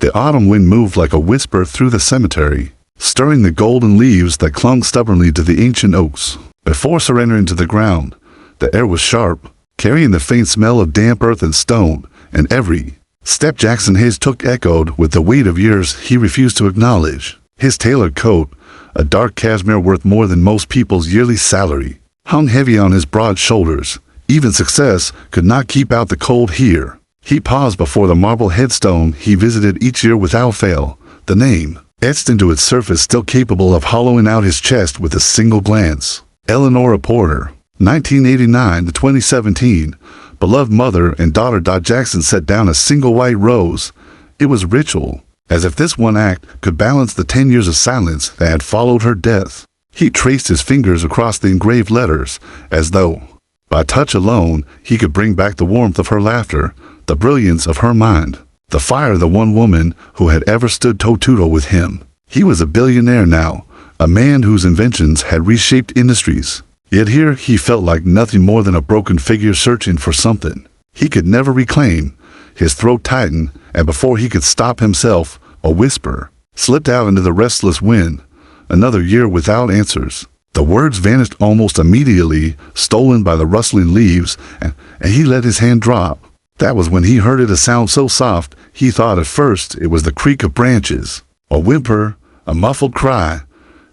The autumn wind moved like a whisper through the cemetery, stirring the golden leaves that clung stubbornly to the ancient oaks. Before surrendering to the ground, the air was sharp, carrying the faint smell of damp earth and stone, and every step Jackson Hayes took echoed with the weight of years he refused to acknowledge. His tailored coat, a dark cashmere worth more than most people's yearly salary, hung heavy on his broad shoulders. Even success could not keep out the cold here. He paused before the marble headstone he visited each year without fail, the name, etched into its surface, still capable of hollowing out his chest with a single glance. Eleanor Porter, 1989 to 2017. Beloved mother and daughter. Jackson set down a single white rose. It was ritual, as if this one act could balance the 10 years of silence that had followed her death. He traced his fingers across the engraved letters, as though, by touch alone, he could bring back the warmth of her laughter, the brilliance of her mind, the fire of the one woman who had ever stood toe-to-toe with him. He was a billionaire now, a man whose inventions had reshaped industries. Yet here he felt like nothing more than a broken figure searching for something he could never reclaim. His throat tightened, and before he could stop himself, a whisper slipped out into the restless wind. Another year without answers. The words vanished almost immediately, stolen by the rustling leaves, and he let his hand drop. That was when he heard it, a sound so soft he thought at first it was the creak of branches. A whimper, a muffled cry.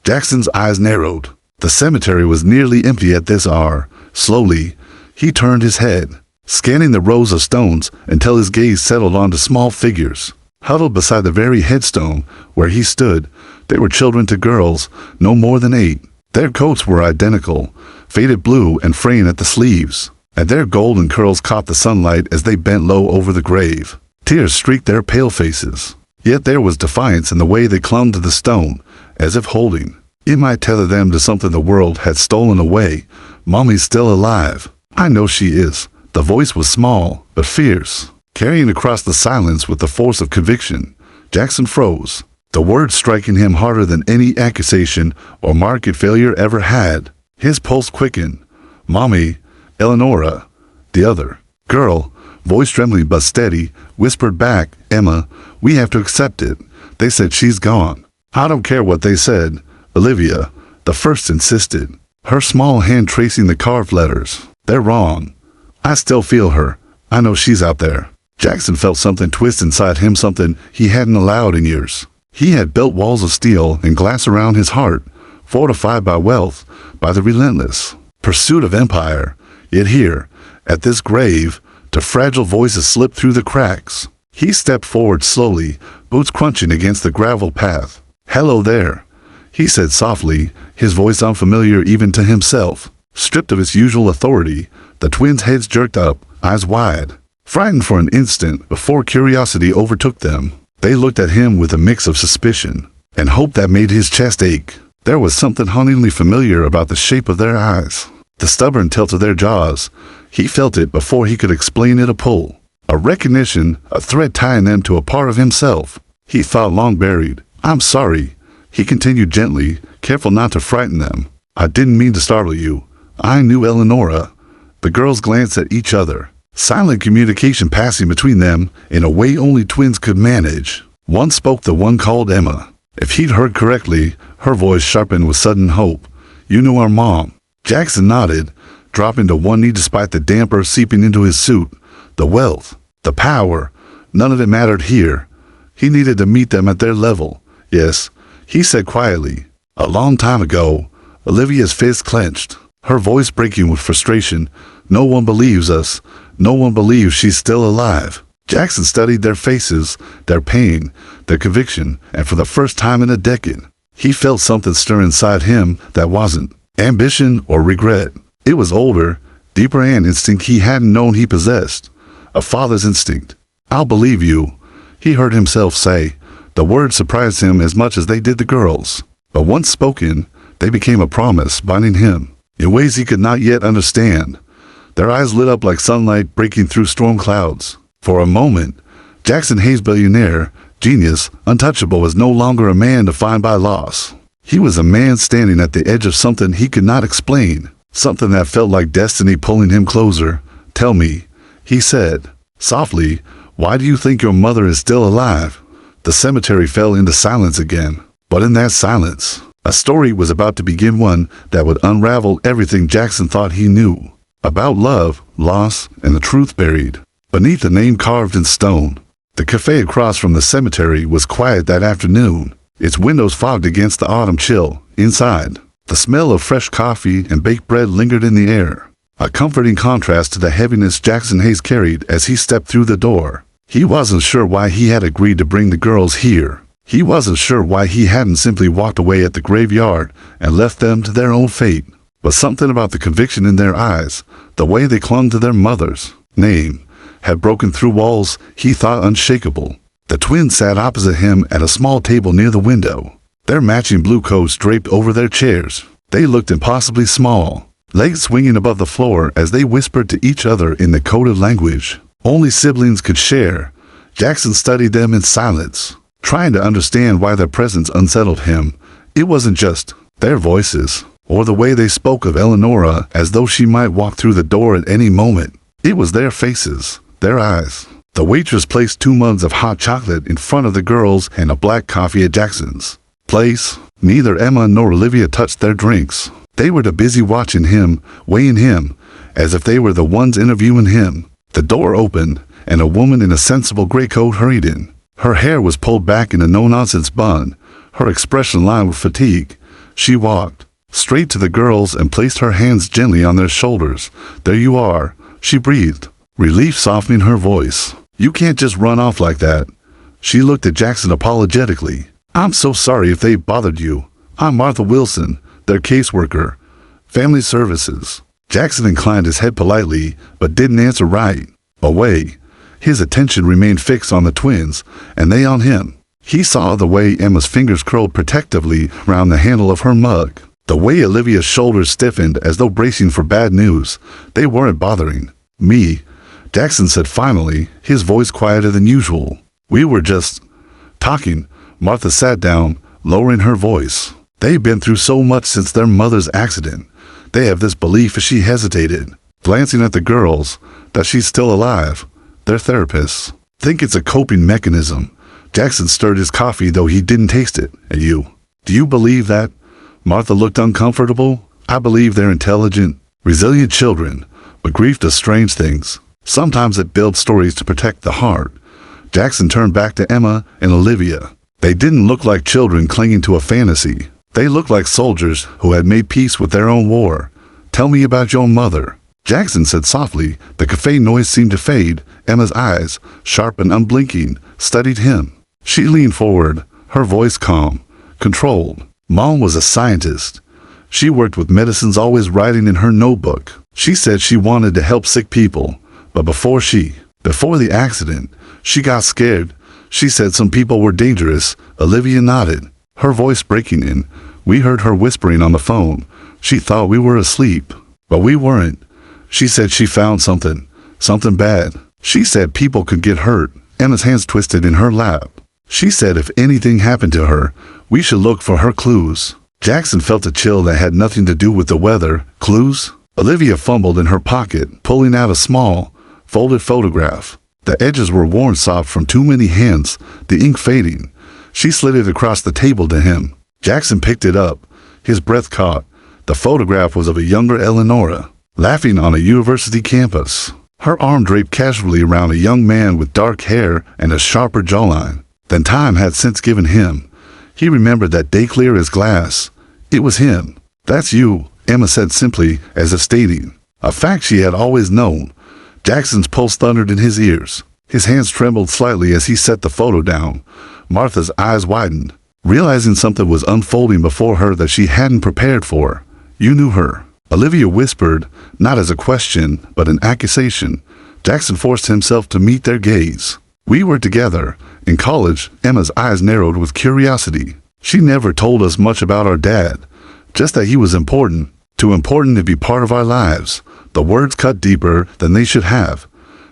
Jackson's eyes narrowed. The cemetery was nearly empty at this hour. Slowly, he turned his head, scanning the rows of stones until his gaze settled onto small figures. Huddled beside the very headstone where he stood, they were children to girls, no more than 8. Their coats were identical, faded blue and fraying at the sleeves, and their golden curls caught the sunlight as they bent low over the grave. Tears streaked their pale faces. Yet there was defiance in the way they clung to the stone, as if holding. It might tether them to something the world had stolen away. Mommy's still alive. I know she is. The voice was small, but fierce, carrying across the silence with the force of conviction. Jackson froze, the words striking him harder than any accusation or market failure ever had. His pulse quickened. Mommy, Eleonora, the other girl, voice trembling but steady, whispered back, Emma, we have to accept it. They said she's gone. I don't care what they said. Olivia, the first, insisted, her small hand tracing the carved letters. They're wrong. I still feel her. I know she's out there. Jackson felt something twist inside him, something he hadn't allowed in years. He had built walls of steel and glass around his heart, fortified by wealth, by the relentless pursuit of empire. Yet here, at this grave, the fragile voices slipped through the cracks. He stepped forward slowly, boots crunching against the gravel path. Hello there, he said softly, his voice unfamiliar even to himself. Stripped of its usual authority, the twins' heads jerked up, eyes wide. Frightened for an instant before curiosity overtook them, they looked at him with a mix of suspicion and hope that made his chest ache. There was something hauntingly familiar about the shape of their eyes, the stubborn tilt of their jaws. He felt it before he could explain it, a pull, a recognition, a thread tying them to a part of himself he thought long buried. I'm sorry, he continued gently, careful not to frighten them. I didn't mean to startle you. I knew Eleonora. The girls glanced at each other, silent communication passing between them in a way only twins could manage. One spoke, the one called Emma. If he'd heard correctly, her voice sharpened with sudden hope. You knew our mom. Jackson nodded, dropping to one knee despite the damp earth seeping into his suit. The wealth, the power, none of it mattered here. He needed to meet them at their level. Yes, he said quietly. A long time ago. Olivia's fist clenched, her voice breaking with frustration. No one believes us. No one believes she's still alive. Jackson studied their faces, their pain, their conviction, and for the first time in a decade, he felt something stir inside him that wasn't ambition or regret. It was older, deeper, an instinct he hadn't known he possessed. A father's instinct. I'll believe you, he heard himself say. The words surprised him as much as they did the girls. But once spoken, they became a promise, binding him in ways he could not yet understand. Their eyes lit up like sunlight breaking through storm clouds. For a moment, Jackson Hayes, billionaire, genius, untouchable, was no longer a man defined by loss. He was a man standing at the edge of something he could not explain, something that felt like destiny pulling him closer. Tell me, he said, softly, why do you think your mother is still alive? The cemetery fell into silence again. But in that silence, a story was about to begin, one that would unravel everything Jackson thought he knew. About love, loss, and the truth buried beneath a name carved in stone. The cafe across from the cemetery was quiet that afternoon, its windows fogged against the autumn chill. Inside, the smell of fresh coffee and baked bread lingered in the air, a comforting contrast to the heaviness Jackson Hayes carried as he stepped through the door. He wasn't sure why he had agreed to bring the girls here. He wasn't sure why he hadn't simply walked away at the graveyard and left them to their own fate. But something about the conviction in their eyes, the way they clung to their mother's name, had broken through walls he thought unshakable. The twins sat opposite him at a small table near the window, their matching blue coats draped over their chairs. They looked impossibly small, legs swinging above the floor as they whispered to each other in the coded language only siblings could share. Jackson studied them in silence, trying to understand why their presence unsettled him. It wasn't just their voices, or the way they spoke of Eleonora as though she might walk through the door at any moment. It was their faces, their eyes. The waitress placed 2 mugs of hot chocolate in front of the girls and a black coffee at Jackson's place. Neither Emma nor Olivia touched their drinks. They were too busy watching him, weighing him, as if they were the ones interviewing him. The door opened, and a woman in a sensible gray coat hurried in. Her hair was pulled back in a no-nonsense bun, her expression lined with fatigue. She walked straight to the girls and placed her hands gently on their shoulders. "There you are," she breathed, relief softening her voice. "You can't just run off like that." She looked at Jackson apologetically. "I'm so sorry if they bothered you. I'm Martha Wilson, their caseworker. Family Services." Jackson inclined his head politely, but didn't answer right away. His attention remained fixed on the twins, and they on him. He saw the way Emma's fingers curled protectively round the handle of her mug, the way Olivia's shoulders stiffened as though bracing for bad news. "They weren't bothering me," Jackson said finally, his voice quieter than usual. "We were just talking." Martha sat down, lowering her voice. "They've been through so much since their mother's accident. They have this belief," as she hesitated, glancing at the girls, "that she's still alive. Their therapists think it's a coping mechanism." Jackson stirred his coffee, though he didn't taste it. "And you? Do you believe that?" Martha looked uncomfortable. "I believe they're intelligent, resilient children, but grief does strange things. Sometimes it builds stories to protect the heart." Jackson turned back to Emma and Olivia. They didn't look like children clinging to a fantasy. They looked like soldiers who had made peace with their own war. "Tell me about your mother," Jackson said softly. The cafe noise seemed to fade. Emma's eyes, sharp and unblinking, studied him. She leaned forward, her voice calm, controlled. "Mom was a scientist. She worked with medicines, always writing in her notebook. She said she wanted to help sick people, but before the accident, she got scared. She said some people were dangerous." Olivia nodded, her voice breaking in. "We heard her whispering on the phone. She thought we were asleep, but we weren't. She said she found something bad. She said people could get hurt." Emma's hands twisted in her lap. "She said if anything happened to her, we should look for her clues." Jackson felt a chill that had nothing to do with the weather. "Clues?" Olivia fumbled in her pocket, pulling out a small, folded photograph. The edges were worn soft from too many hands, the ink fading. She slid it across the table to him. Jackson picked it up, his breath caught. The photograph was of a younger Eleonora, laughing on a university campus, her arm draped casually around a young man with dark hair and a sharper jawline than time had since given him. He remembered that day clear as glass. It was him. "That's you," Emma said simply, as if stating a fact she had always known. Jackson's pulse thundered in his ears. His hands trembled slightly as he set the photo down. Martha's eyes widened, realizing something was unfolding before her that she hadn't prepared for. "You knew her," Olivia whispered, not as a question, but an accusation. Jackson forced himself to meet their gaze. "We were together in college." Emma's eyes narrowed with curiosity. "She never told us much about our dad, just that he was important, too important to be part of our lives." The words cut deeper than they should have.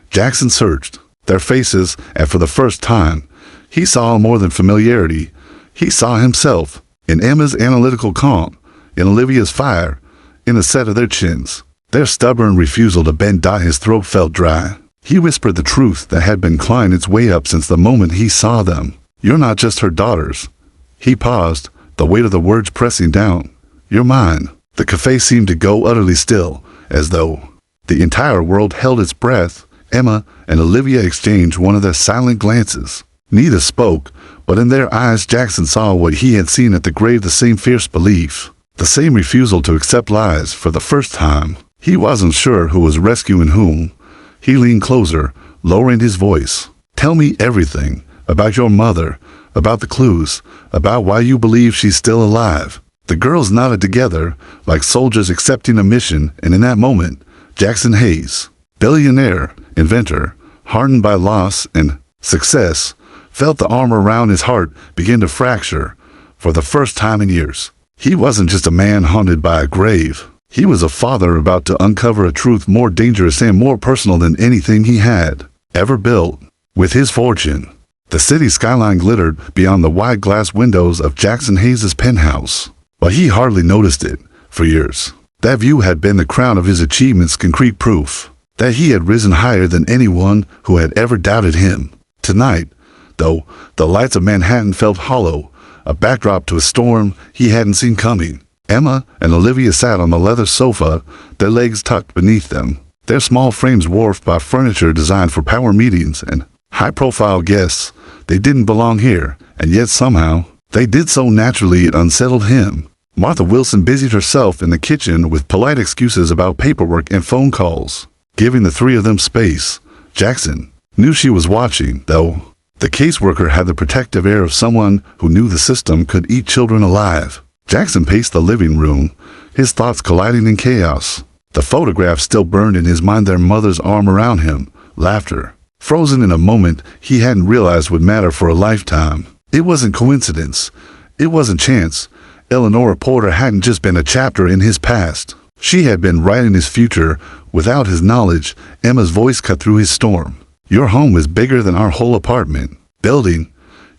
Jackson searched their faces, and for the first time, he saw more than familiarity. He saw himself, in Emma's analytical calm, in Olivia's fire, in the set of their chins. Their stubborn refusal to bend. His throat felt dry. He whispered the truth that had been clawing its way up since the moment he saw them. You're not just her daughters." He paused, the weight of the words pressing down. "You're mine." The cafe seemed to go utterly still, as though the entire world held its breath. Emma and Olivia exchanged one of their silent glances. Neither spoke, but in their eyes Jackson saw what he had seen at the grave, the same fierce belief, the same refusal to accept lies for the first time. He wasn't sure who was rescuing whom. He leaned closer, lowering his voice. "Tell me everything, about your mother, about the clues, about why you believe she's still alive." The girls nodded together, like soldiers accepting a mission, and in that moment, Jackson Hayes, billionaire, inventor, hardened by loss and success, felt the armor around his heart begin to fracture for the first time in years. He wasn't just a man haunted by a grave. He was a father about to uncover a truth more dangerous and more personal than anything he had ever built. With his fortune, the city skyline glittered beyond the wide glass windows of Jackson Hayes' penthouse. But he hardly noticed it. For years, that view had been the crown of his achievements, concrete proof that he had risen higher than anyone who had ever doubted him. Tonight, though, the lights of Manhattan felt hollow, a backdrop to a storm he hadn't seen coming. Emma and Olivia sat on the leather sofa, their legs tucked beneath them, their small frames dwarfed by furniture designed for power meetings and high-profile guests. They didn't belong here, and yet somehow, they did so naturally it unsettled him. Martha Wilson busied herself in the kitchen with polite excuses about paperwork and phone calls, giving the three of them space. Jackson knew she was watching, though. The caseworker had the protective air of someone who knew the system could eat children alive. Jackson paced the living room, his thoughts colliding in chaos. The photograph still burned in his mind, their mother's arm around him, laughter, frozen in a moment he hadn't realized would matter for a lifetime. It wasn't coincidence. It wasn't chance. Eleanor Porter hadn't just been a chapter in his past. She had been writing his future without his knowledge. Emma's voice cut through his storm. "Your home is bigger than our whole apartment building."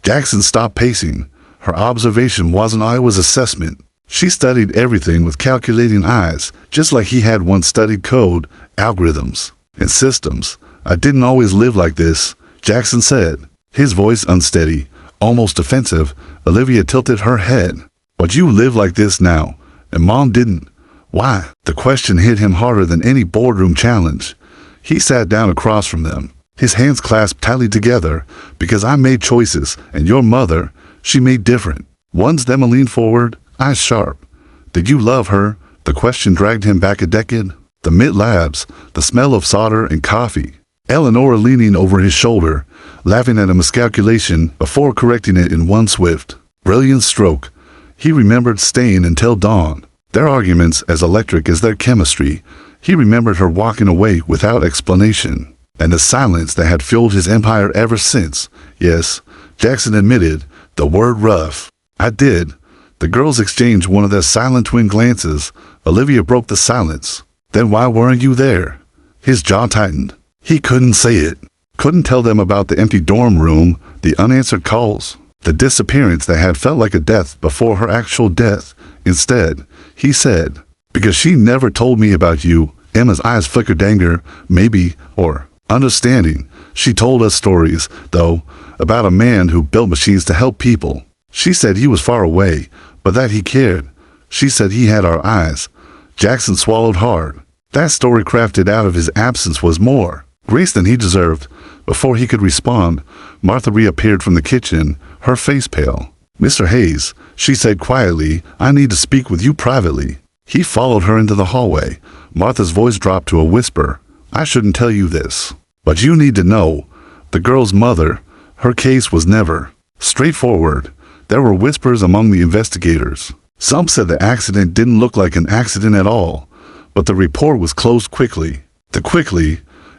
Jackson stopped pacing. Her observation wasn't all, it was assessment. She studied everything with calculating eyes, just like he had once studied code, algorithms, and systems. "I didn't always live like this," Jackson said, his voice unsteady, almost offensive. Olivia tilted her head. "But you live like this now, and Mom didn't. Why?" The question hit him harder than any boardroom challenge. He sat down across from them, his hands clasped tightly together. "Because I made choices, and your mother, she made different ones." Emma leaned forward, eyes sharp. "Did you love her?" The question dragged him back a decade. The mid-labs, the smell of solder and coffee. Eleanor leaning over his shoulder, laughing at a miscalculation before correcting it in one swift, brilliant stroke. He remembered staying until dawn, their arguments as electric as their chemistry. He remembered her walking away without explanation, and the silence that had fueled his empire ever since. Yes, Jackson admitted, the word rough. "I did." The girls exchanged one of their silent twin glances. Olivia broke the silence. "Then why weren't you there?" His jaw tightened. He couldn't say it. Couldn't tell them about the empty dorm room, the unanswered calls, the disappearance that had felt like a death before her actual death. Instead, he said, "Because she never told me about you." Emma's eyes flickered anger, maybe, or understanding. "She told us stories, though, about a man who built machines to help people. She said he was far away, but that he cared. She said he had our eyes." Jackson swallowed hard. That story crafted out of his absence was more grace than he deserved. Before he could respond, Martha reappeared from the kitchen, her face pale. "Mr. Hayes," she said quietly, "I need to speak with you privately." He followed her into the hallway. Martha's voice dropped to a whisper. "I shouldn't tell you this, but you need to know. The girl's mother, her case was never straightforward." There were whispers among the investigators. Some said the accident didn't look like an accident at all, but the report was closed quickly.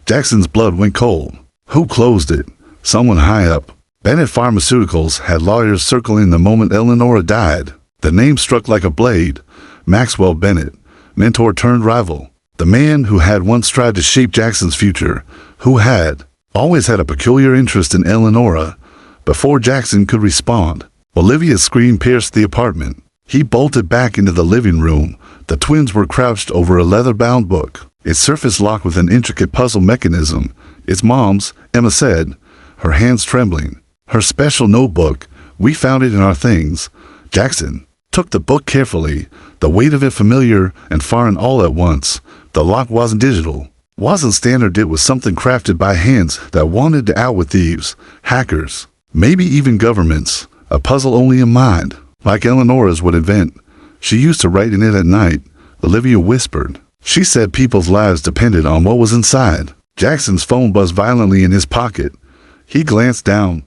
Jackson's blood went cold. Who closed it? Someone high up. Bennett Pharmaceuticals had lawyers circling the moment Eleanor died. The name struck like a blade. Maxwell Bennett, mentor turned rival. The man who had once tried to shape Jackson's future, who had always had a peculiar interest in Eleanor. Before Jackson could respond, Olivia's scream pierced the apartment. He bolted back into the living room. The twins were crouched over a leather-bound book, its surface locked with an intricate puzzle mechanism. "It's Mom's," Emma said, her hands trembling. Her special notebook. We found it in our things. Jackson took the book carefully, the weight of it familiar and foreign all at once. The lock wasn't digital, wasn't standard. It was something crafted by hands that wanted to out with thieves, hackers, maybe even governments. A puzzle only a mind, like Eleanor's, would invent. She used to write in it at night, Olivia whispered. She said people's lives depended on what was inside. Jackson's phone buzzed violently in his pocket. He glanced down.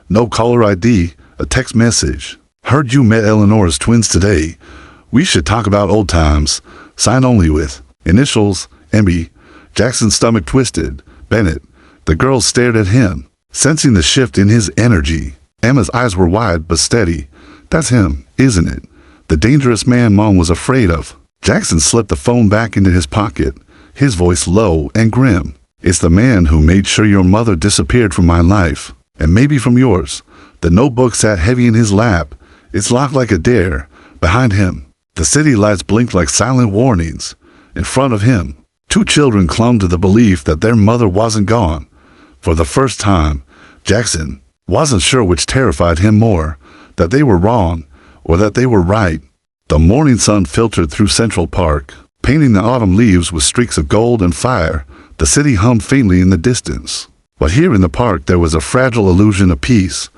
No caller ID, a text message. Heard you met Eleanor's twins today. We should talk about old times. Sign only with initials, Emmy. Jackson's stomach twisted. Bennett. The girls stared at him, sensing the shift in his energy. Emma's eyes were wide but steady. That's him, isn't it? The dangerous man Mom was afraid of. Jackson slipped the phone back into his pocket, his voice low and grim. It's the man who made sure your mother disappeared from my life, and maybe from yours. The notebook sat heavy in his lap, its locked like a dare. Behind him, the city lights blinked like silent warnings. In front of him, two children clung to the belief that their mother wasn't gone. For the first time, Jackson wasn't sure which terrified him more, that they were wrong or that they were right. The morning sun filtered through Central Park, painting the autumn leaves with streaks of gold and fire. The city hummed faintly in the distance. But here in the park there was a fragile illusion of peace.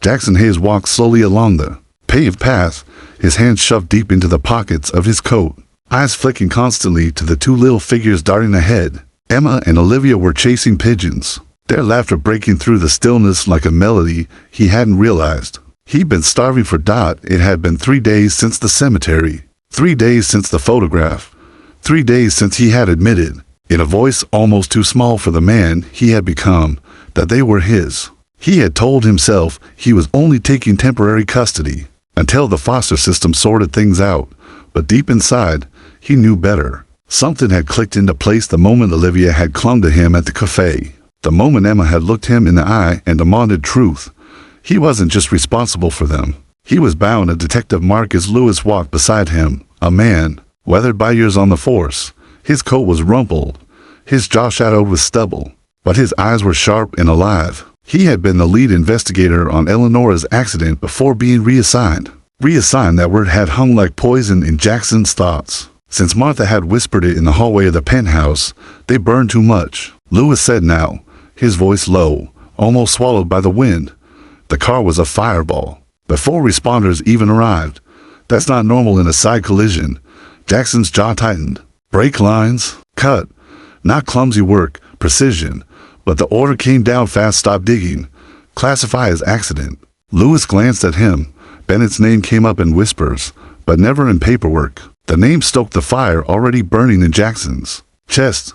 Jackson Hayes walked slowly along the paved path, his hands shoved deep into the pockets of his coat, eyes flicking constantly to the two little figures darting ahead. Emma and Olivia were chasing pigeons, their laughter breaking through the stillness like a melody he hadn't realized. He'd been starving for Dot. It had been 3 days since the cemetery, 3 days since the photograph, 3 days since he had admitted, in a voice almost too small for the man he had become, that they were his. He had told himself he was only taking temporary custody until the foster system sorted things out, but deep inside, he knew better. Something had clicked into place the moment Olivia had clung to him at the cafe, the moment Emma had looked him in the eye and demanded truth. He wasn't just responsible for them. He was bound. A Detective Marcus Lewis walked beside him, a man, weathered by years on the force. His coat was rumpled, his jaw shadowed with stubble, but his eyes were sharp and alive. He had been the lead investigator on Eleanor's accident before being reassigned. Reassigned, that word had hung like poison in Jackson's thoughts. Since Martha had whispered it in the hallway of the penthouse, they burned too much. Lewis said now, his voice low, almost swallowed by the wind. The car was a fireball, before responders even arrived. That's not normal in a side collision. Jackson's jaw tightened. Brake lines, cut. Not clumsy work, precision. But the order came down fast. Stop digging. Classify as accident. Lewis glanced at him. Bennett's name came up in whispers, but never in paperwork. The name stoked the fire already burning in Jackson's chest.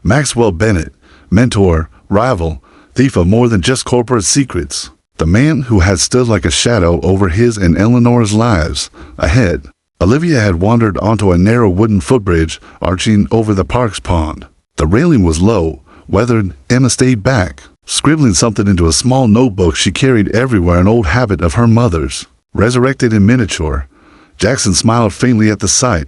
Maxwell Bennett, mentor, rival, thief of more than just corporate secrets. The man who had stood like a shadow over his and Eleanor's lives. Ahead, Olivia had wandered onto a narrow wooden footbridge arching over the park's pond. The railing was low, weathered. Emma stayed back, scribbling something into a small notebook she carried everywhere, an old habit of her mother's, resurrected in miniature. Jackson smiled faintly at the sight.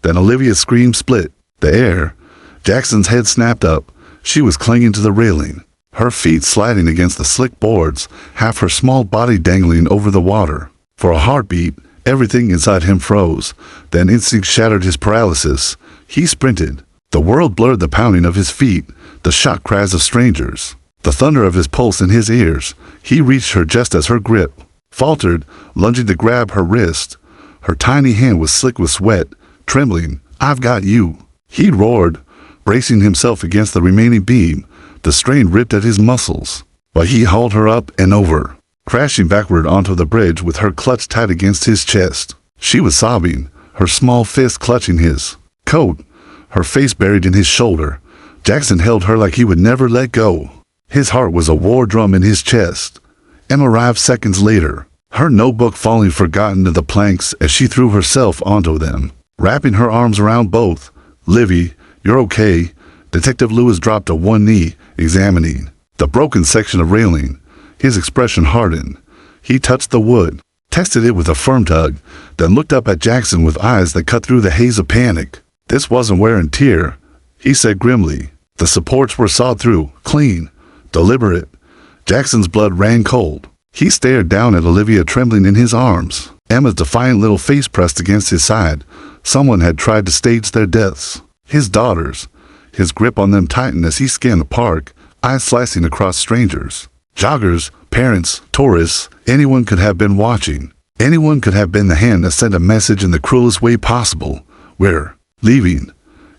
Then Olivia's scream split the air. Jackson's head snapped up. She was clinging to the railing, her feet sliding against the slick boards, half her small body dangling over the water. For a heartbeat, everything inside him froze. Then instinct shattered his paralysis. He sprinted. The world blurred. The pounding of his feet, the shocked cries of strangers, the thunder of his pulse in his ears. He reached her just as her grip faltered, lunging to grab her wrist. Her tiny hand was slick with sweat, trembling. "I've got you," he roared, bracing himself against the remaining beam. The strain ripped at his muscles, but he hauled her up and over, crashing backward onto the bridge with her clutched tight against his chest. She was sobbing, her small fist clutching his coat, her face buried in his shoulder. Jackson held her like he would never let go. His heart was a war drum in his chest. Emma arrived seconds later, her notebook falling forgotten to the planks as she threw herself onto them, wrapping her arms around both. "Livy, you're okay." Detective Lewis dropped to one knee, examining the broken section of railing. His expression hardened. He touched the wood, tested it with a firm tug, then looked up at Jackson with eyes that cut through the haze of panic. "This wasn't wear and tear," he said grimly. "The supports were sawed through, clean, deliberate." Jackson's blood ran cold. He stared down at Olivia trembling in his arms, Emma's defiant little face pressed against his side. Someone had tried to stage their deaths. His daughters. His grip on them tightened as he scanned the park, eyes slicing across strangers. Joggers, parents, tourists, anyone could have been watching. Anyone could have been the hand that sent a message in the cruelest way possible. We're leaving,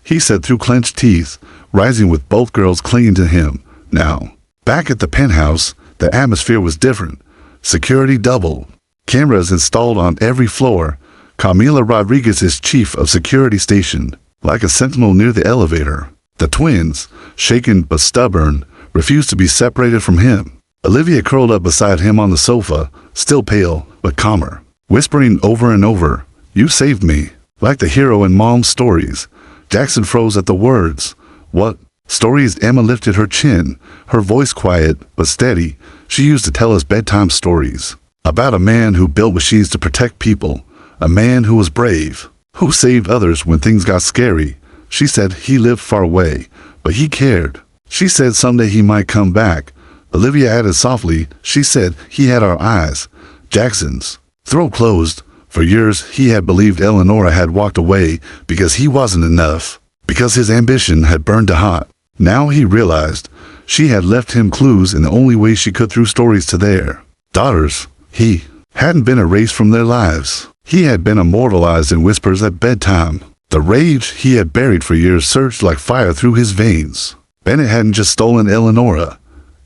he said through clenched teeth, rising with both girls clinging to him. Now, back at the penthouse, the atmosphere was different. Security doubled. Cameras installed on every floor. Camila Rodriguez's chief of security stationed, like a sentinel near the elevator. The twins, shaken but stubborn, refused to be separated from him. Olivia curled up beside him on the sofa, still pale, but calmer, whispering over and over, "You saved me." Like the hero in Mom's stories. Jackson froze at the words. What stories? Emma lifted her chin, her voice quiet but steady. She used to tell us bedtime stories. About a man who built machines to protect people. A man who was brave, who saved others when things got scary. She said he lived far away, but he cared. She said someday he might come back. Olivia added softly, she said he had our eyes. Jackson's throat closed. For years, he had believed Eleonora had walked away because he wasn't enough, because his ambition had burned hot. Now he realized she had left him clues in the only way she could through stories to their daughters. He hadn't been erased from their lives. He had been immortalized in whispers at bedtime. The rage he had buried for years surged like fire through his veins. Bennett hadn't just stolen Eleonora.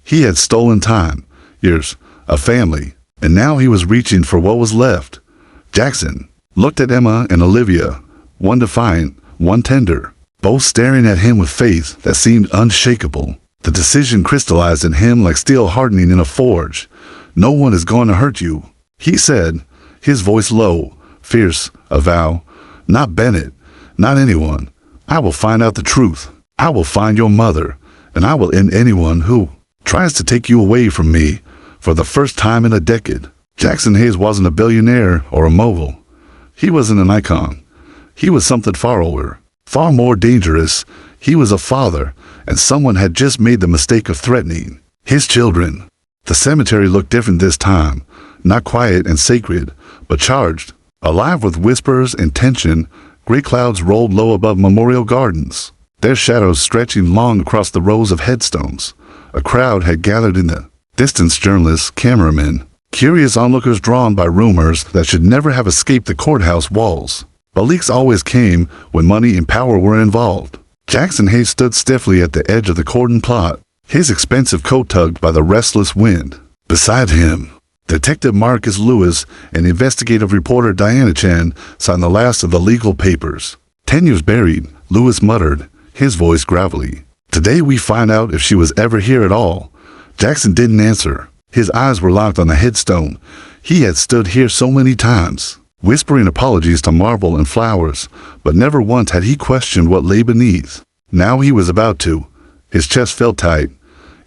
He had stolen time, years, a family, and now he was reaching for what was left. Jackson looked at Emma and Olivia, one defiant, one tender, both staring at him with faith that seemed unshakable. The decision crystallized in him like steel hardening in a forge. No one is going to hurt you, he said, his voice low, fierce, a vow. Not Bennett, not anyone. I will find out the truth. I will find your mother, and I will end anyone who tries to take you away from me for the first time in a decade. Jackson Hayes wasn't a billionaire or a mogul. He wasn't an icon. He was something far older, far more dangerous. He was a father, and someone had just made the mistake of threatening his children. The cemetery looked different this time, not quiet and sacred, but charged, alive with whispers and tension. Gray clouds rolled low above Memorial Gardens, their shadows stretching long across the rows of headstones. A crowd had gathered in the distance, journalists, cameramen, curious onlookers drawn by rumors that should never have escaped the courthouse walls. But leaks always came when money and power were involved. Jackson Hayes stood stiffly at the edge of the cordon plot, his expensive coat tugged by the restless wind. Beside him, Detective Marcus Lewis and investigative reporter Diana Chan signed the last of the legal papers. 10 years buried, Lewis muttered, his voice gravelly. Today we find out if she was ever here at all. Jackson didn't answer. His eyes were locked on the headstone. He had stood here so many times, whispering apologies to marble and flowers, but never once had he questioned what lay beneath. Now he was about to. His chest felt tight,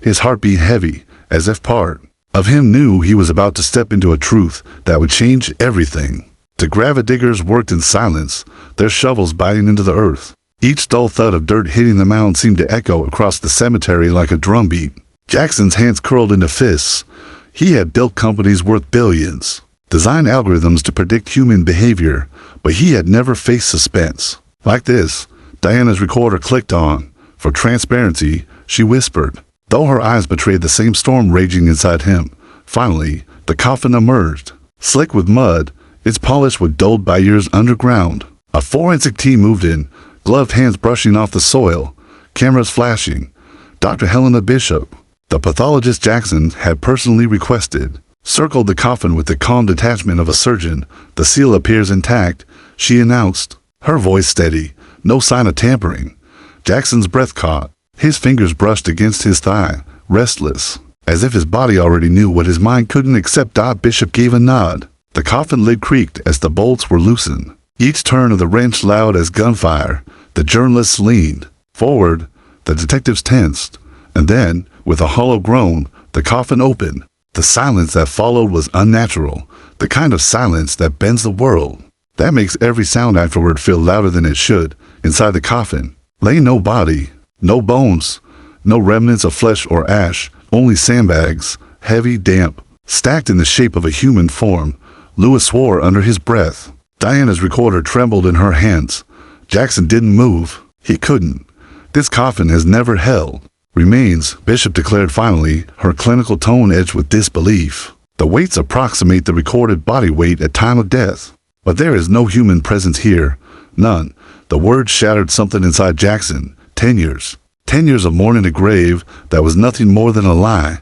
his heart beat heavy, as if part of him knew he was about to step into a truth that would change everything. The gravediggers worked in silence, their shovels biting into the earth. Each dull thud of dirt hitting the mound seemed to echo across the cemetery like a drumbeat. Jackson's hands curled into fists. He had built companies worth billions, designed algorithms to predict human behavior, but he had never faced suspense like this. Diana's recorder clicked on. For transparency, she whispered, though her eyes betrayed the same storm raging inside him. Finally, the coffin emerged, slick with mud, its polish was dulled by years underground. A forensic team moved in, gloved hands brushing off the soil, cameras flashing. Dr. Helena Bishop, the pathologist Jackson had personally requested, circled the coffin with the calm detachment of a surgeon. The seal appears intact, she announced, her voice steady, no sign of tampering. Jackson's breath caught. His fingers brushed against his thigh, restless, as if his body already knew what his mind couldn't accept. Bishop gave a nod. The coffin lid creaked as the bolts were loosened, each turn of the wrench loud as gunfire. The journalists leaned forward, the detectives tensed, and then, with a hollow groan, the coffin opened. The silence that followed was unnatural, the kind of silence that bends the world, that makes every sound afterward feel louder than it should. Inside the coffin lay no body, no bones, no remnants of flesh or ash, only sandbags, heavy, damp, stacked in the shape of a human form. Lewis swore under his breath. Diana's recorder trembled in her hands. Jackson didn't move. He couldn't. This coffin has never held. Remains, Bishop declared finally, her clinical tone edged with disbelief. The weights approximate the recorded body weight at time of death. But there is no human presence here. None. The words shattered something inside Jackson. 10 years. 10 years of mourning a grave that was nothing more than a lie.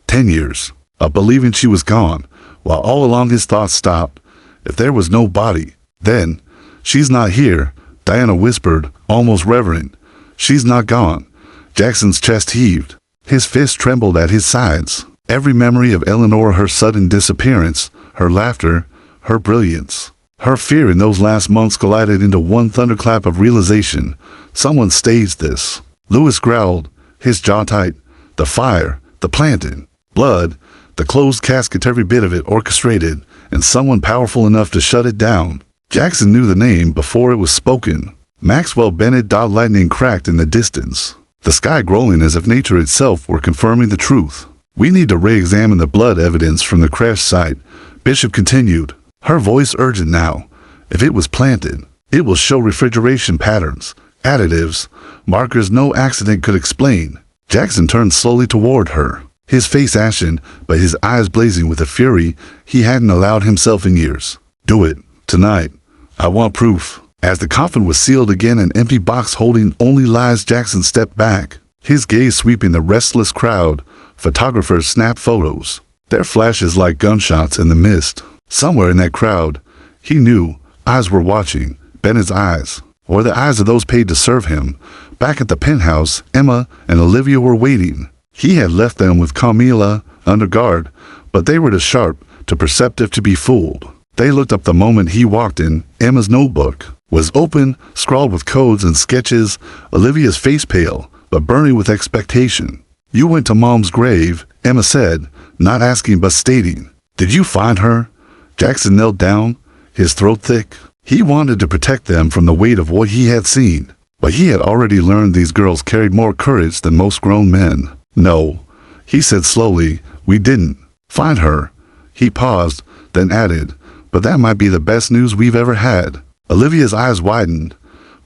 10 years of believing she was gone, while all along his thoughts stopped. If there was no body, then, she's not here, Diana whispered, almost reverent. She's not gone. Jackson's chest heaved. His fists trembled at his sides. Every memory of Eleanor, her sudden disappearance, her laughter, her brilliance, her fear in those last months collided into one thunderclap of realization. Someone staged this. Lewis growled, his jaw tight. The fire, the planting, blood, the closed casket, every bit of it orchestrated, and someone powerful enough to shut it down. Jackson knew the name before it was spoken. Maxwell Bennett. Lightning cracked in the distance, the sky growling as if nature itself were confirming the truth. We need to re-examine the blood evidence from the crash site, Bishop continued, her voice urgent now. If it was planted, it will show refrigeration patterns, additives, markers no accident could explain. Jackson turned slowly toward her, his face ashen, but his eyes blazing with a fury he hadn't allowed himself in years. Do it, tonight. I want proof. As the coffin was sealed again, an empty box holding only lies, Jackson stepped back, his gaze sweeping the restless crowd. Photographers snapped photos, their flashes like gunshots in the mist. Somewhere in that crowd, he knew, eyes were watching. Bennett's eyes, or the eyes of those paid to serve him. Back at the penthouse, Emma and Olivia were waiting. He had left them with Camilla under guard, but they were too sharp, too perceptive to be fooled. They looked up the moment he walked in. Emma's notebook was open, scrawled with codes and sketches. Olivia's face pale, but burning with expectation. You went to Mom's grave, Emma said, not asking but stating. Did you find her? Jackson knelt down, his throat thick. He wanted to protect them from the weight of what he had seen, but he had already learned these girls carried more courage than most grown men. No, he said slowly, we didn't find her. He paused, then added, but that might be the best news we've ever had. Olivia's eyes widened,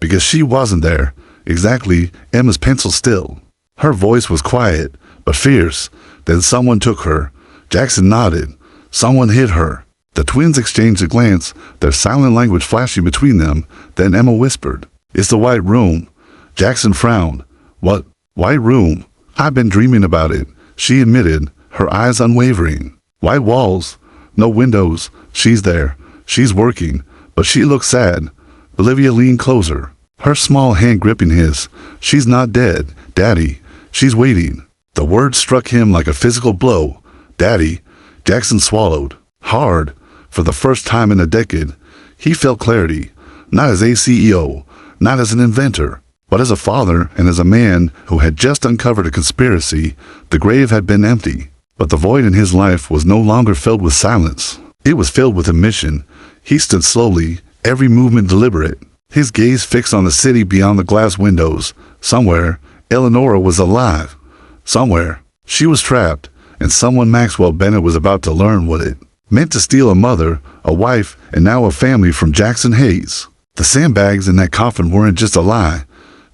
because she wasn't there. Exactly, Emma's pencil still. Her voice was quiet, but fierce. Then someone took her. Jackson nodded. Someone hid her. The twins exchanged a glance, their silent language flashing between them. Then Emma whispered, it's the White Room. Jackson frowned. What, White Room? I've been dreaming about it, she admitted, her eyes unwavering. White walls, no windows. She's there. She's working, but she looks sad. Olivia leaned closer, her small hand gripping his. She's not dead, Daddy. She's waiting. The word struck him like a physical blow. Daddy. Jackson swallowed. Hard. For the first time in a decade, he felt clarity. Not as a CEO, not as an inventor, but as a father and as a man who had just uncovered a conspiracy. The grave had been empty, but the void in his life was no longer filled with silence. It was filled with a mission. He stood slowly, every movement deliberate, his gaze fixed on the city beyond the glass windows. Somewhere, Eleanor was alive. Somewhere, she was trapped, and someone Maxwell Bennett was about to learn what it meant to steal a mother, a wife, and now a family from Jackson Hayes. The sandbags in that coffin weren't just a lie.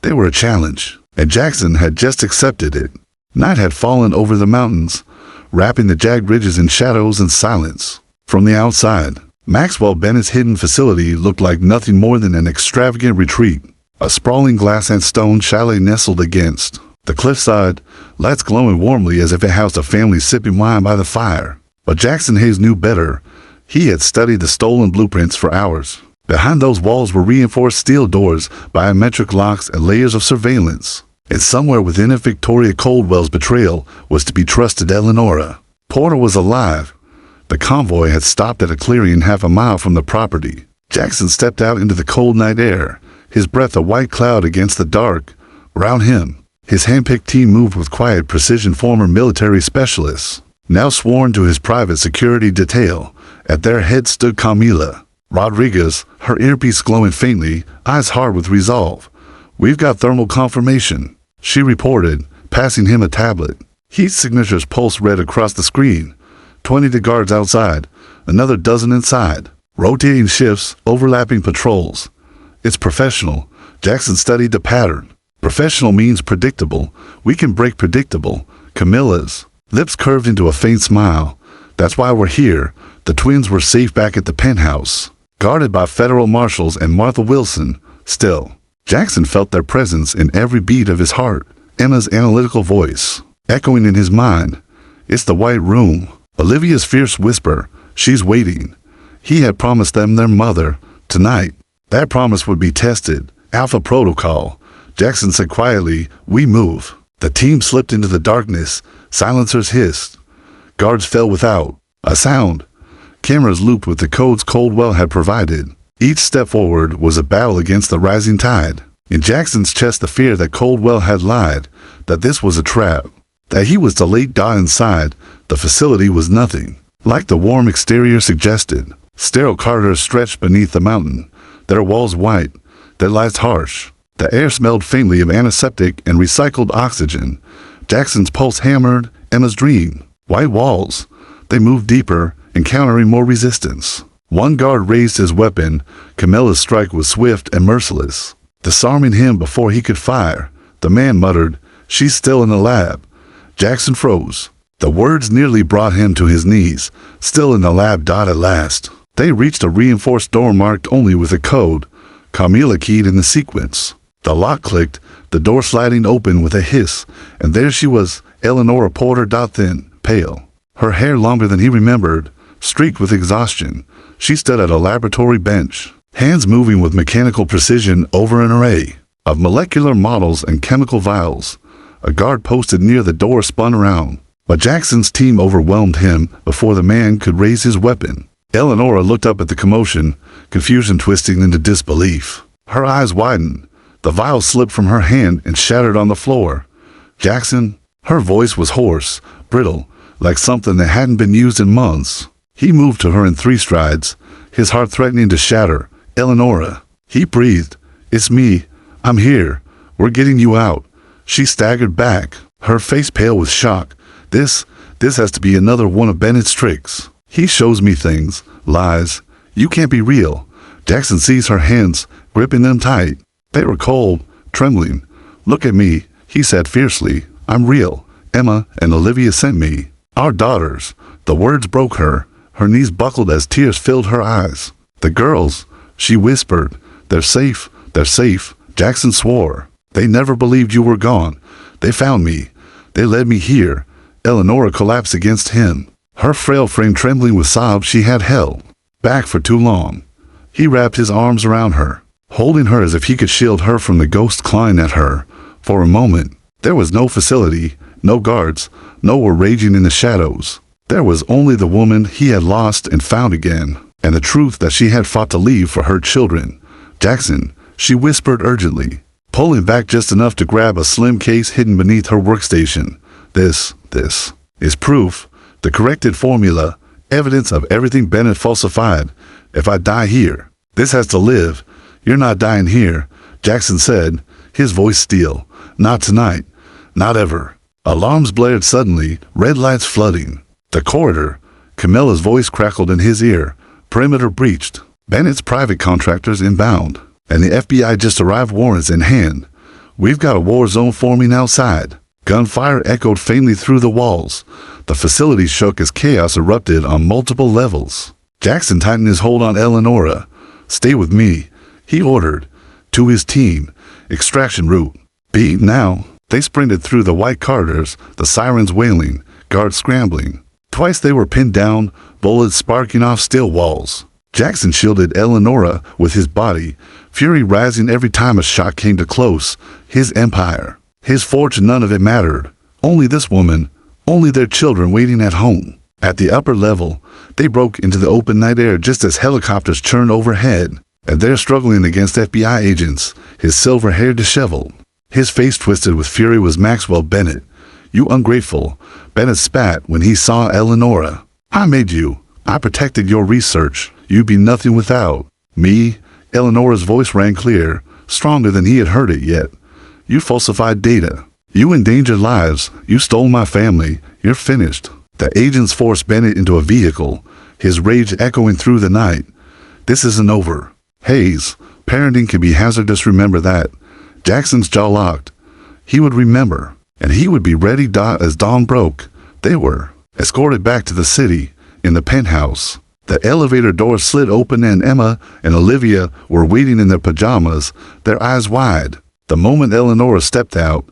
They were a challenge, and Jackson had just accepted it. Night had fallen over the mountains, wrapping the jagged ridges in shadows and silence. From the outside, Maxwell Bennett's hidden facility looked like nothing more than an extravagant retreat. A sprawling glass and stone chalet nestled against the cliffside, lights glowing warmly as if it housed a family sipping wine by the fire. But Jackson Hayes knew better. He had studied the stolen blueprints for hours. Behind those walls were reinforced steel doors, biometric locks, and layers of surveillance. And somewhere within it, Victoria Coldwell's betrayal was to be trusted. Eleanora Porter was alive. The convoy had stopped at a clearing half a mile from the property. Jackson stepped out into the cold night air, his breath a white cloud against the dark. Around him, his handpicked team moved with quiet precision. Former military specialists, now sworn to his private security detail. At their head stood Camila Rodriguez, her earpiece glowing faintly, eyes hard with resolve. We've got thermal confirmation, she reported, passing him a tablet. Heat signatures pulsed red across the screen. 20 to guards outside, another dozen inside. Rotating shifts, overlapping patrols. It's professional. Jackson studied the pattern. Professional means predictable. We can break predictable. Camilla's lips curved into a faint smile. That's why we're here. The twins were safe back at the penthouse, guarded by federal marshals and Martha Wilson. Still, Jackson felt their presence in every beat of his heart. Emma's analytical voice, echoing in his mind. It's the White Room. Olivia's fierce whisper. She's waiting. He had promised them their mother. Tonight, that promise would be tested. Alpha Protocol. Jackson said quietly, "We move." The team slipped into the darkness. Silencers hissed. Guards fell without a sound. Cameras looped with the codes Coldwell had provided. Each step forward was a battle against the rising tide. In Jackson's chest, the fear that Coldwell had lied, that this was a trap, that he was the late dot inside. The facility was nothing like the warm exterior suggested. Sterile corridors stretched beneath the mountain, their walls white, their lights harsh. The air smelled faintly of antiseptic and recycled oxygen. Jackson's pulse hammered. Emma's dream. White walls. They moved deeper, encountering more resistance. One guard raised his weapon. Camilla's strike was swift and merciless, disarming him before he could fire. The man muttered, "She's still in the lab." Jackson froze. The words nearly brought him to his knees. Still in the lab. At last. They reached a reinforced door marked only with a code. Camilla keyed in the sequence. The lock clicked, the door sliding open with a hiss, and there she was, Eleanor Porter. Thin, pale, her hair longer than he remembered, streaked with exhaustion. She stood at a laboratory bench, hands moving with mechanical precision over an array of molecular models and chemical vials. A guard posted near the door spun around, but Jackson's team overwhelmed him before the man could raise his weapon. Eleanor looked up at the commotion, confusion twisting into disbelief. Her eyes widened. The vial slipped from her hand and shattered on the floor. "Jackson?" Her voice was hoarse, brittle, like something that hadn't been used in months. He moved to her in 3 strides, his heart threatening to shatter. "Eleonora." He breathed. "It's me. I'm here. We're getting you out." She staggered back, her face pale with shock. This has to be another one of Bennett's tricks. He shows me things, lies. You can't be real. Jackson sees her hands, gripping them tight. They were cold, trembling. "Look at me," he said fiercely. "I'm real. Emma and Olivia sent me. Our daughters." The words broke her. Her knees buckled as tears filled her eyes. "The girls," she whispered. "They're safe. They're safe." Jackson swore. "They never believed you were gone. They found me. They led me here." Eleanor collapsed against him, her frail frame trembling with sobs she had held back for too long. He wrapped his arms around her, holding her as if he could shield her from the ghost clawing at her. For a moment, there was no facility, no guards, no war raging in the shadows. There was only the woman he had lost and found again, and the truth that she had fought to leave for her children. "Jackson," she whispered urgently, pulling back just enough to grab a slim case hidden beneath her workstation. This is proof, the corrected formula, evidence of everything Bennett falsified. If I die here, this has to live. You're not dying here," Jackson said, his voice steel. "Not tonight. Not ever." Alarms blared suddenly, red lights flooding the corridor. Camilla's voice crackled in his ear. "Perimeter breached. Bennett's private contractors inbound, and the FBI just arrived, warrants in hand. We've got a war zone forming outside." Gunfire echoed faintly through the walls. The facility shook as chaos erupted on multiple levels. Jackson tightened his hold on Eleonora. "Stay with me," he ordered. To his team, "Extraction route. Beat now." They sprinted through the white corridors, the sirens wailing, guards scrambling. Twice they were pinned down, bullets sparking off steel walls. Jackson shielded Eleonora with his body, fury rising every time a shot came too close. His empire, his fortune, none of it mattered. Only this woman, only their children waiting at home. At the upper level, they broke into the open night air just as helicopters churned overhead, and there struggling against FBI agents, his silver hair disheveled, his face twisted with fury, was Maxwell Bennett. "You ungrateful," Bennett spat when he saw Eleonora. "I made you. I protected your research. You'd be nothing without me." Eleonora's voice rang clear, stronger than he had heard it yet. "You falsified data. You endangered lives. You stole my family. You're finished." The agents forced Bennett into a vehicle, his rage echoing through the night. This isn't over. Hayes, parenting can be hazardous, remember that. Jackson's jaw locked. He would remember, and he would be ready as dawn broke. They were escorted back to the city, in the penthouse. The elevator door slid open and Emma and Olivia were waiting in their pajamas, their eyes wide. The moment Eleanor stepped out,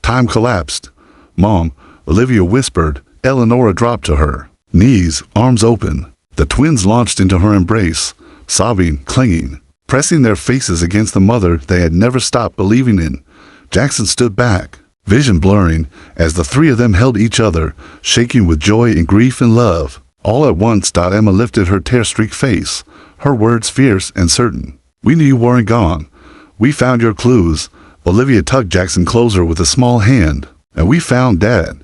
time collapsed. "Mom," Olivia whispered. Eleanor dropped to her knees, arms open. The twins launched into her embrace, sobbing, clinging, pressing their faces against the mother they had never stopped believing in. Jackson stood back, vision blurring, as the three of them held each other, shaking with joy and grief and love. All at once, Emma lifted her tear-streaked face, her words fierce and certain. "We knew you weren't gone. We found your clues." Olivia tugged Jackson closer with a small hand. "And we found Dad."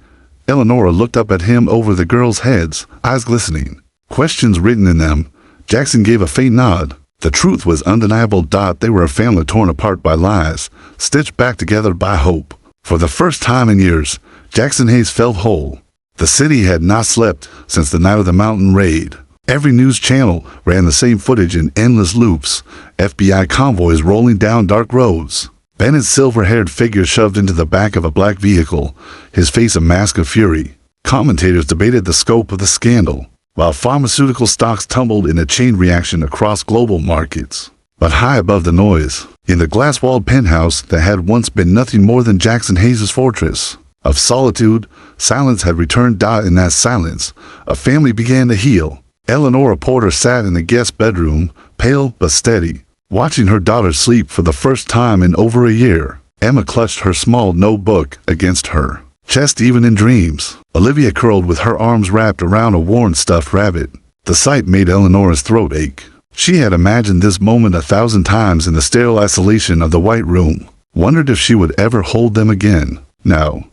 Eleanor looked up at him over the girls' heads, eyes glistening, questions written in them. Jackson gave a faint nod. The truth was undeniable. They were a family torn apart by lies, stitched back together by hope. For the first time in years, Jackson Hayes felt whole. The city had not slept since the night of the mountain raid. Every news channel ran the same footage in endless loops, FBI convoys rolling down dark roads. Bennett's silver-haired figure shoved into the back of a black vehicle, his face a mask of fury. Commentators debated the scope of the scandal, while pharmaceutical stocks tumbled in a chain reaction across global markets. But high above the noise, in the glass-walled penthouse that had once been nothing more than Jackson Hayes' fortress of solitude, silence had returned. In that silence, a family began to heal. Eleanor Porter sat in the guest bedroom, pale but steady, watching her daughter sleep for the first time in over a year. Emma clutched her small notebook against her chest even in dreams. Olivia curled with her arms wrapped around a worn stuffed rabbit. The sight made Eleanor's throat ache. She had imagined this moment 1,000 times in the sterile isolation of the white room, wondered if she would ever hold them again. Now,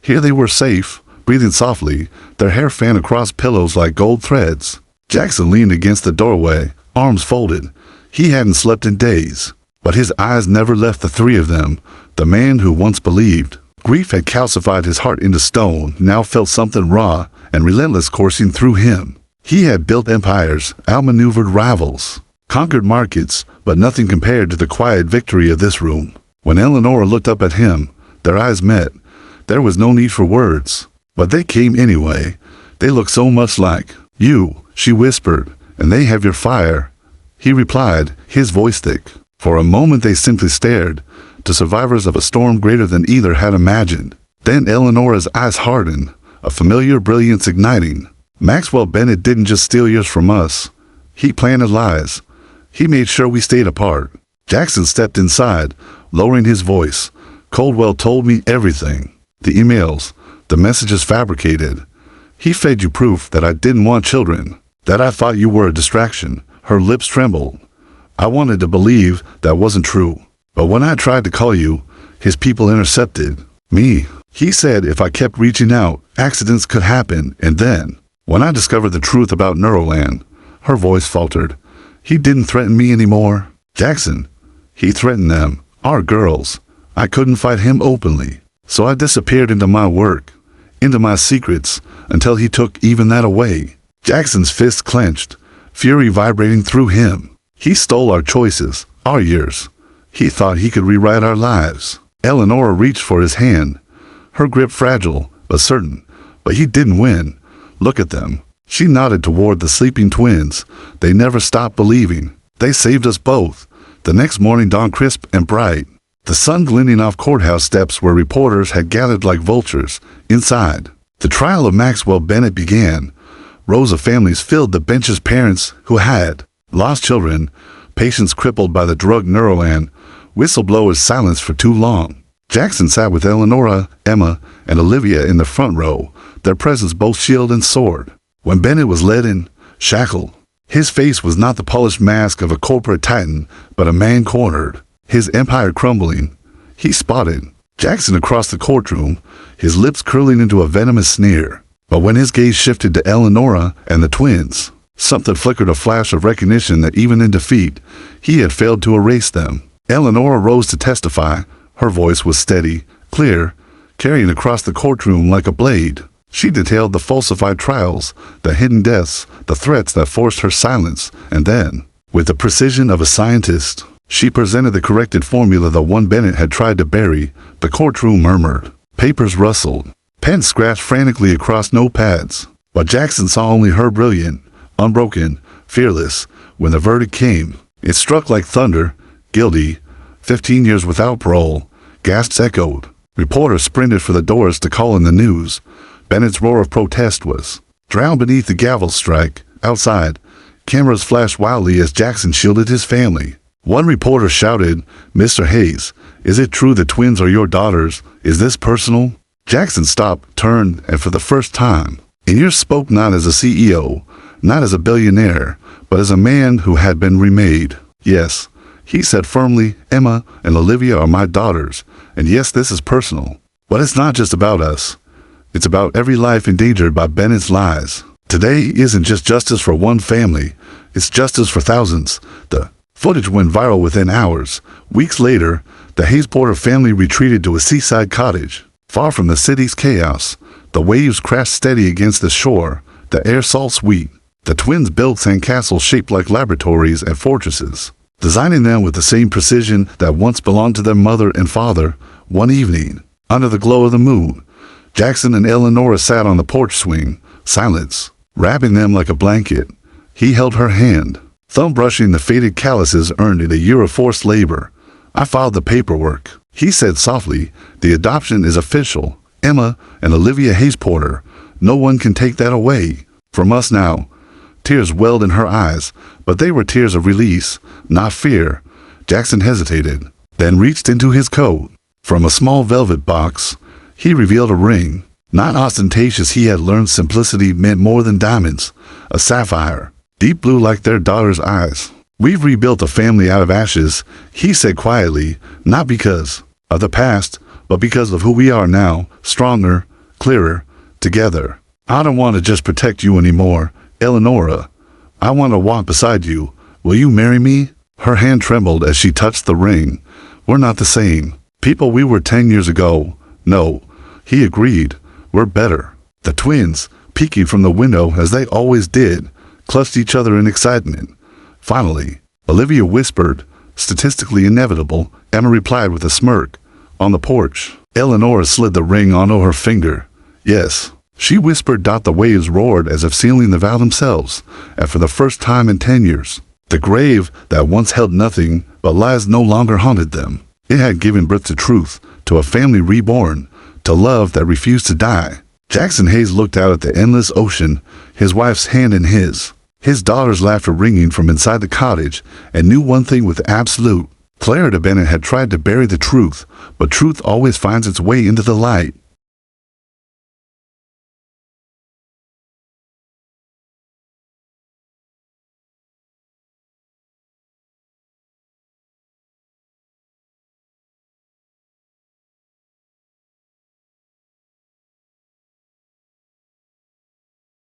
here they were safe, breathing softly, their hair fanned across pillows like gold threads. Jackson leaned against the doorway, arms folded. He hadn't slept in days, but his eyes never left the three of them, the man who once believed. Grief had calcified his heart into stone, now felt something raw and relentless coursing through him. He had built empires, outmaneuvered rivals, conquered markets, but nothing compared to the quiet victory of this room. When Eleanor looked up at him, their eyes met. There was no need for words, but they came anyway. "They look so much like you," she whispered, "and they have your fire." He replied, his voice thick. For a moment they simply stared, to survivors of a storm greater than either had imagined. Then Eleanor's eyes hardened, a familiar brilliance igniting. "Maxwell Bennett didn't just steal yours from us. He planted lies. He made sure we stayed apart." Jackson stepped inside, lowering his voice. "Coldwell told me everything. The emails, the messages fabricated. He fed you proof that I didn't want children, that I thought you were a distraction." Her lips trembled. "I wanted to believe that wasn't true. But when I tried to call you, his people intercepted me. He said if I kept reaching out, accidents could happen. And then, when I discovered the truth about Neuroland," her voice faltered, "he didn't threaten me anymore. Jackson, he threatened them, our girls. I couldn't fight him openly. So I disappeared into my work, into my secrets, until he took even that away." Jackson's fist clenched, fury vibrating through him. "He stole our choices, our years. He thought he could rewrite our lives." Eleanor reached for his hand, her grip fragile but certain. "But he didn't win. Look at them." She nodded toward the sleeping twins. "They never stopped believing. They saved us both." The next morning dawned crisp and bright, the sun glinting off courthouse steps where reporters had gathered like vultures. Inside, the trial of Maxwell Bennett began. Rows of families filled the benches. Parents who had lost children, patients crippled by the drug Neuroland, whistleblowers silenced for too long. Jackson sat with Eleanor, Emma, and Olivia in the front row, their presence both shield and sword. When Bennett was led in, shackled, his face was not the polished mask of a corporate titan, but a man cornered, his empire crumbling. He spotted Jackson across the courtroom, his lips curling into a venomous sneer. But when his gaze shifted to Eleanor and the twins, something flickered, a flash of recognition that even in defeat, he had failed to erase them. Eleanor rose to testify. Her voice was steady, clear, carrying across the courtroom like a blade. She detailed the falsified trials, the hidden deaths, the threats that forced her silence, and then, with the precision of a scientist, she presented the corrected formula the one Bennett had tried to bury. The courtroom murmured. Papers rustled. Pens scratched frantically across notepads. But Jackson saw only her brilliant, unbroken, fearless. When the verdict came, it struck like thunder. Guilty. 15 years without parole. Gasps echoed. Reporters sprinted for the doors to call in the news. Bennett's roar of protest was drowned beneath the gavel strike. Outside, cameras flashed wildly as Jackson shielded his family. One reporter shouted, "Mr. Hayes, is it true the twins are your daughters? Is this personal?" Jackson stopped, turned, and for the first time, in ears spoke not as a CEO, not as a billionaire, but as a man who had been remade. "Yes," he said firmly, "Emma and Olivia are my daughters, and yes, this is personal. But it's not just about us. It's about every life endangered by Bennett's lies. Today isn't just justice for one family, it's justice for thousands." The footage went viral within hours. Weeks later, the Hayes Porter family retreated to a seaside cottage, far from the city's chaos. The waves crashed steady against the shore, the air salt sweet. The twins built sandcastles shaped like laboratories and fortresses, designing them with the same precision that once belonged to their mother and father. One evening, under the glow of the moon, Jackson and Eleanor sat on the porch swing, silence, wrapping them like a blanket. He held her hand, thumb brushing the faded calluses earned in a year of forced labor. "I filed the paperwork," he said softly. "The adoption is official. Emma and Olivia Hayes Porter. No one can take that away from us now." Tears welled in her eyes, but they were tears of release, not fear. Jackson hesitated, then reached into his coat. From a small velvet box, he revealed a ring. Not ostentatious, he had learned simplicity meant more than diamonds. A sapphire, deep blue like their daughter's eyes. "We've rebuilt a family out of ashes," he said quietly, "not because of the past, but because of who we are now, stronger, clearer, together. I don't want to just protect you anymore, Eleonora. I want to walk beside you. Will you marry me?" Her hand trembled as she touched the ring. "We're not the same people we were 10 years ago." "No," he agreed. "We're better." The twins, peeking from the window as they always did, clutched each other in excitement. Finally, Olivia whispered, "Statistically inevitable." Emma replied with a smirk. On the porch, Eleanor slid the ring onto her finger. "Yes," she whispered. The waves roared as if sealing the vow themselves, and for the first time in 10 years, the grave that once held nothing but lies no longer haunted them. It had given birth to truth, to a family reborn, to love that refused to die. Jackson Hayes looked out at the endless ocean, his wife's hand in his daughter's laughter ringing from inside the cottage, and knew one thing with absolute clarity: Bennett had tried to bury the truth, but truth always finds its way into the light.